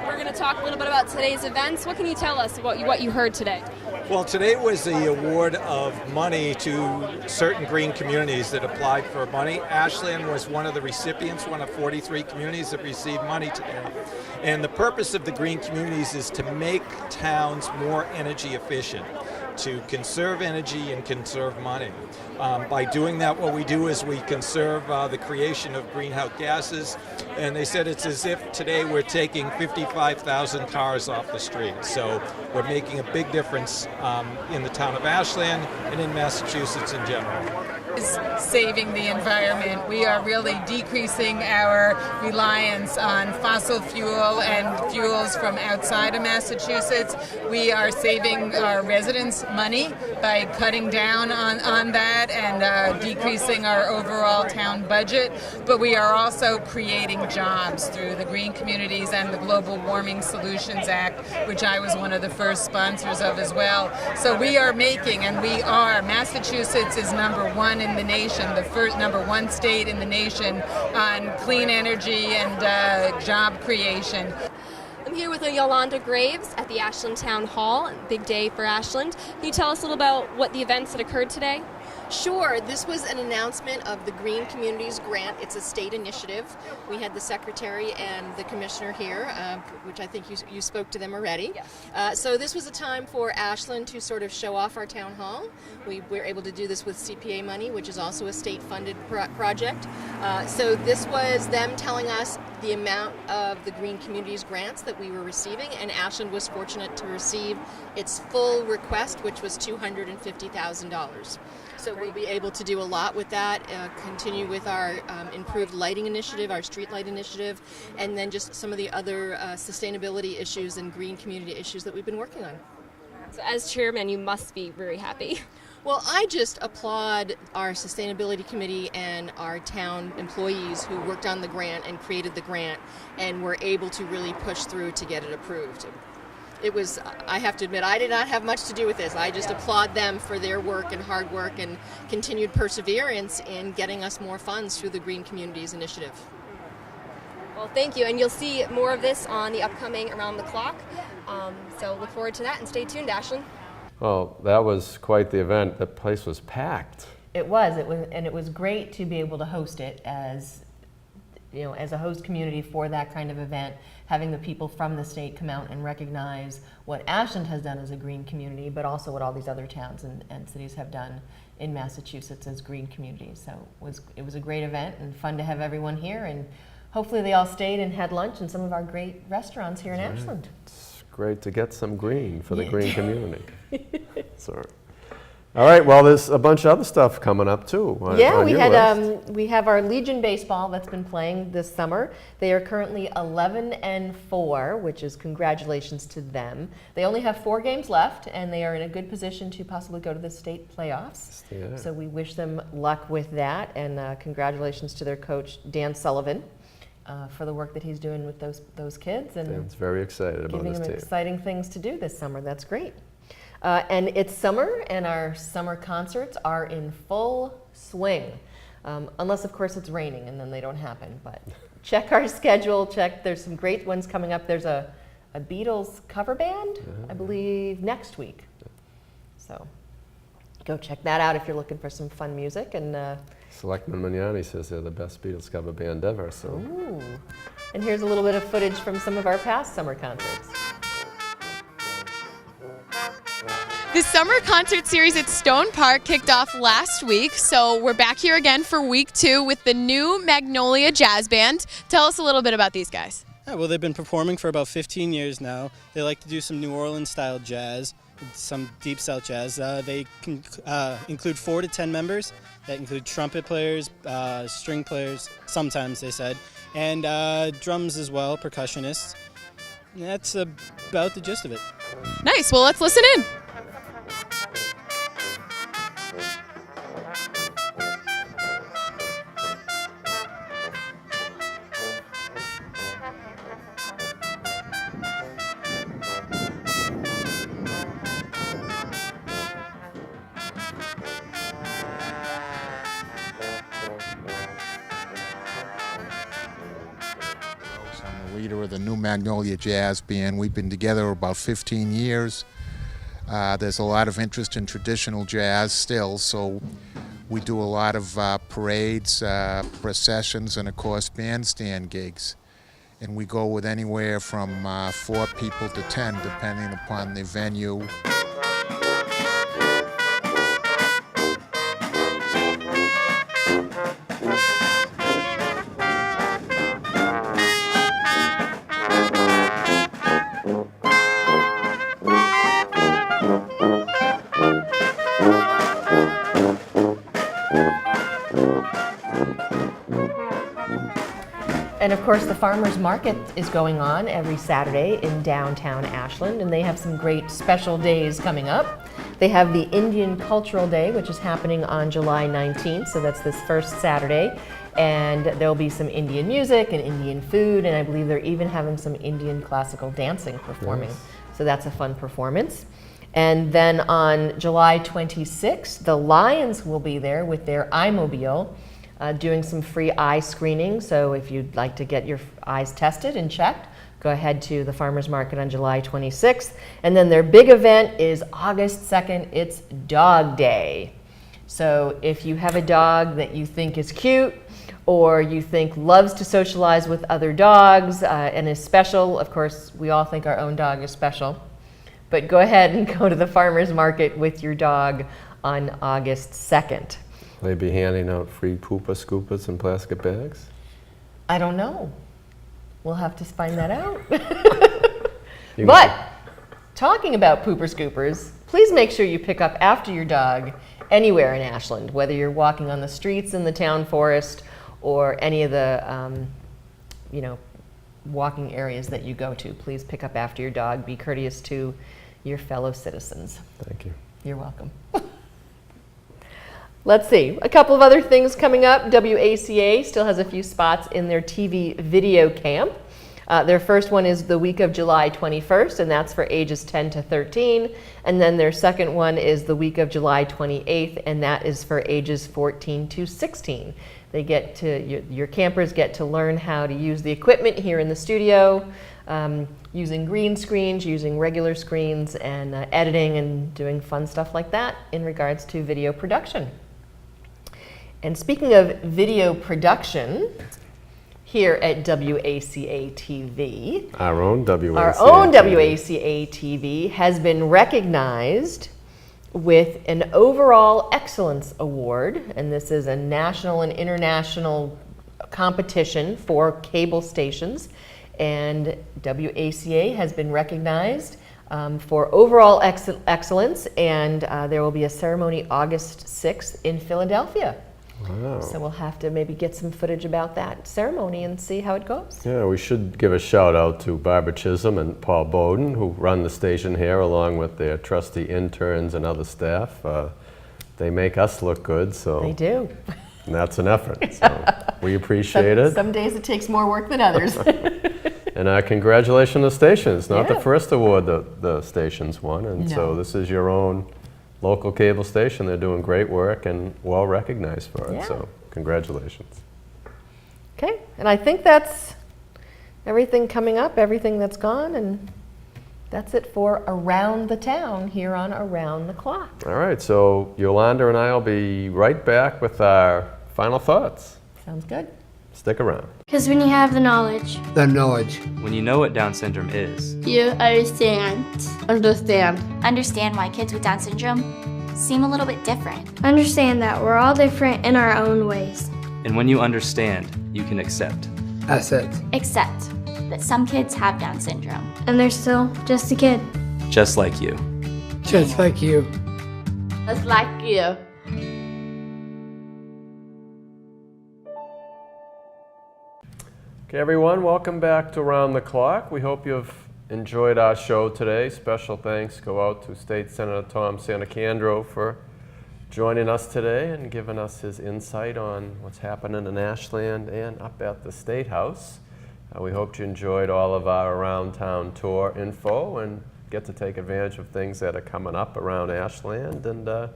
we're going to talk a little bit about today's events. What can you tell us about what you heard today? Well, today was the award of money to certain green communities that applied for money. Ashland was one of the recipients, one of 43 communities that received money today. And the purpose of the green communities is to make towns more energy efficient, to conserve energy and conserve money. By doing that, what we do is we conserve the creation of greenhouse gases, and they said it's as if today we're taking 55,000 cars off the street. So we're making a big difference in the town of Ashland and in Massachusetts in general. Is saving the environment. We are really decreasing our reliance on fossil fuel and fuels from outside of Massachusetts. We are saving our residents money by cutting down on that and decreasing our overall town budget, but we are also creating jobs through the Green Communities and the Global Warming Solutions Act, which I was one of the first sponsors of as well. So we are making, and we are, Massachusetts is #1 in the nation, the first #1 state in the nation on clean energy and job creation. Let I'm here with Yolanda Graves at the Ashland Town Hall. Big day for Ashland. Can you tell us a little about what the events that occurred today? Sure. This was an announcement of the Green Communities Grant. It's a state initiative. We had the secretary and the commissioner here, which I think you spoke to them already. Yes. So this was a time for Ashland to sort of show off our town hall. We were able to do this with CPA money, which is also a state-funded project. So this was them telling us the amount of the Green Communities grants that we were receiving, and Ashland was fortunate to receive its full request, which was $250,000. So we'll be able to do a lot with that, continue with our improved lighting initiative, our street light initiative, and then just some of the other sustainability issues and green community issues that we've been working on. So as chairman, you must be very happy. Well, I just applaud our sustainability committee and our town employees who worked on the grant and created the grant and were able to really push through to get it approved. It was, I have to admit, I did not have much to do with this. I just applaud them for their work and hard work and continued perseverance in getting us more funds through the Green Communities Initiative. Well, thank you, and you'll see more of this on the upcoming Around the Clock. So look forward to that, and stay tuned, Ashland. Well, that was quite the event. The place was packed. It was, and it was great to be able to host it as a host community for that kind of event, having the people from the state come out and recognize what Ashland has done as a green community, but also what all these other towns and cities have done in Massachusetts as green communities. So it was a great event and fun to have everyone here, and hopefully they all stayed and had lunch in some of our great restaurants here in Ashland. It's great to get some green for the green community. So, all right, well, there's a bunch of other stuff coming up too. Yeah, we have our Legion baseball that's been playing this summer. They are currently 11-4, which is congratulations to them. They only have 4 games left, and they are in a good position to possibly go to the state playoffs. Yeah. So we wish them luck with that, and congratulations to their coach Dan Sullivan for the work that he's doing with those kids, and Dan's very excited about his giving them team. exciting things to do this summer. That's great. And it's summer, and our summer concerts are in full swing. Unless, of course, it's raining, and then they don't happen. But check our schedule. There's some great ones coming up. There's a Beatles cover band, I believe, next week. So go check that out if you're looking for some fun music. And Selectman Magnani says they're the best Beatles cover band ever. So. Ooh. And here's a little bit of footage from some of our past summer concerts. The summer concert series at Stone Park kicked off last week, so we're back here again for week 2 with the new Magnolia Jazz Band. Tell us a little bit about these guys. Yeah, well, they've been performing for about 15 years now. They like to do some New Orleans-style jazz, some Deep South jazz. They can include 4 to 10 members. That include trumpet players, string players, sometimes they said, and drums as well, percussionists. And that's about the gist of it. Nice, well, let's listen in. I'm the leader of the new Magnolia Jazz Band. We've been together about 15 years. There's a lot of interest in traditional jazz still, so we do a lot of parades, processions, and of course bandstand gigs. And we go with anywhere from 4 people to 10, depending upon the venue. And of course, the Farmers Market is going on every Saturday in downtown Ashland, and they have some great special days coming up. They have the Indian Cultural Day, which is happening on July 19th, so that's this first Saturday. And there'll be some Indian music and Indian food, and I believe they're even having some Indian classical dancing performing. Nice. So that's a fun performance. And then on July 26th, the Lions will be there with their iMobile, doing some free eye screening. So if you'd like to get your eyes tested and checked, go ahead to the farmers market on July 26th. And then their big event is August 2nd. It's Dog Day. So if you have a dog that you think is cute, or you think loves to socialize with other dogs and is special, of course, we all think our own dog is special, but go ahead and go to the farmer's market with your dog on August 2nd. Will they be handing out free Poopa Scoopas in plastic bags? I don't know. We'll have to find that out. But talking about pooper scoopers, please make sure you pick up after your dog anywhere in Ashland, whether you're walking on the streets in the town forest or any of the walking areas that you go to. Please pick up after your dog. Be courteous to your fellow citizens. Thank you. You're welcome. Let's see, a couple of other things coming up. WACA still has a few spots in their TV video camp. Their first one is the week of July 21st, and that's for ages 10 to 13. And then their second one is the week of July 28th, and that is for ages 14 to 16. They get to, your campers get to learn how to use the equipment here in the studio, using green screens, using regular screens, and editing and doing fun stuff like that in regards to video production. And speaking of video production, here at WACA-TV, our own WACA-TV has been recognized with an Overall Excellence Award, and this is a national and international competition for cable stations, and WACA has been recognized for overall excellence, and there will be a ceremony August 6th in Philadelphia. Wow. So we'll have to maybe get some footage about that ceremony and see how it goes. Yeah, we should give a shout out to Barbara Chisholm and Paul Bowden, who run the station here, along with their trusty interns and other staff. They make us look good, so. They do. And that's an effort, so we appreciate it. Some days it takes more work than others. And congratulations to the station. It's not Yeah. the first award the station's won, and so this is your own local cable station. They're doing great work and well recognized for it, Yeah. so congratulations. Okay, and I think that's everything coming up, everything that's gone, and that's it for Around the Town here on Around the Clock. All right, so Yolanda and I will be right back with our final thoughts. Sounds good. Stick around. Because when you have the knowledge, when you know what Down syndrome is, you understand. Understand why kids with Down syndrome seem a little bit different. Understand that we're all different in our own ways. and when you understand, you can accept. Accept that some kids have Down syndrome. And they're still just a kid. Just like you. Just like you. Just like you. Okay, everyone, welcome back to Around the Clock. We hope you've enjoyed our show today. Special thanks go out to State Senator Tom Santacandro for joining us today and giving us his insight on what's happening in Ashland and up at the State House. We hope you enjoyed all of our Around Town tour info and get to take advantage of things that are coming up around Ashland. And I'm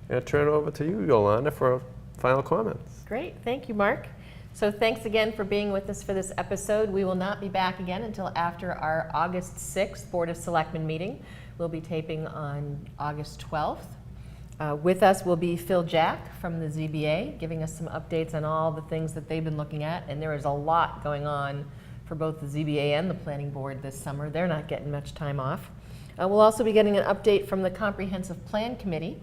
going to turn it over to you, Yolanda, for final comments. Great, thank you, Mark. So thanks again for being with us for this episode. We will not be back again until after our August 6th Board of Selectmen meeting. We'll be taping on August 12th. With us will be Phil Jack from the ZBA, giving us some updates on all the things that they've been looking at. And there is a lot going on for both the ZBA and the Planning Board this summer. They're not getting much time off. We'll also be getting an update from the Comprehensive Plan Committee.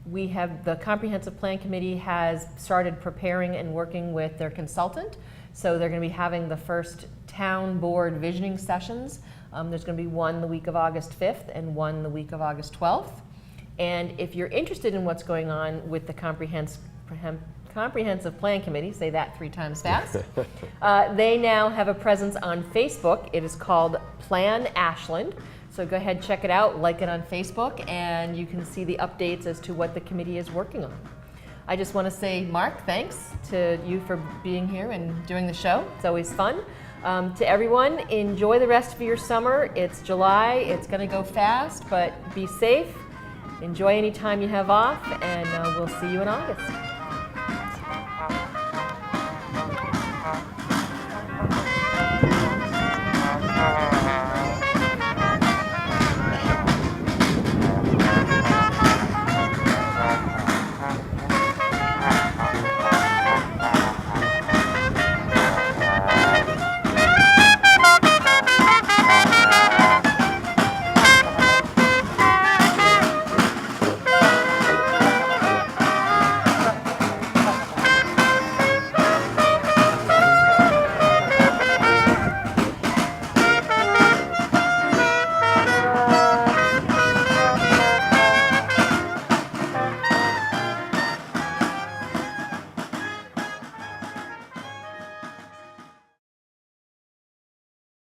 The Comprehensive Plan Committee has started preparing and working with their consultant. So they're going to be having the first town board visioning sessions. There's going to be one the week of August 5th and one the week of August 12th. And if you're interested in what's going on with the Comprehensive Plan Committee, say that 3 times fast, they now have a presence on Facebook. It is called Plan Ashland. So go ahead, check it out, like it on Facebook, and you can see the updates as to what the committee is working on. I just want to say, Mark, thanks to you for being here and doing the show. It's always fun. To everyone, enjoy the rest of your summer. It's July. It's going to go fast, but be safe. Enjoy any time you have off, and we'll see you in August.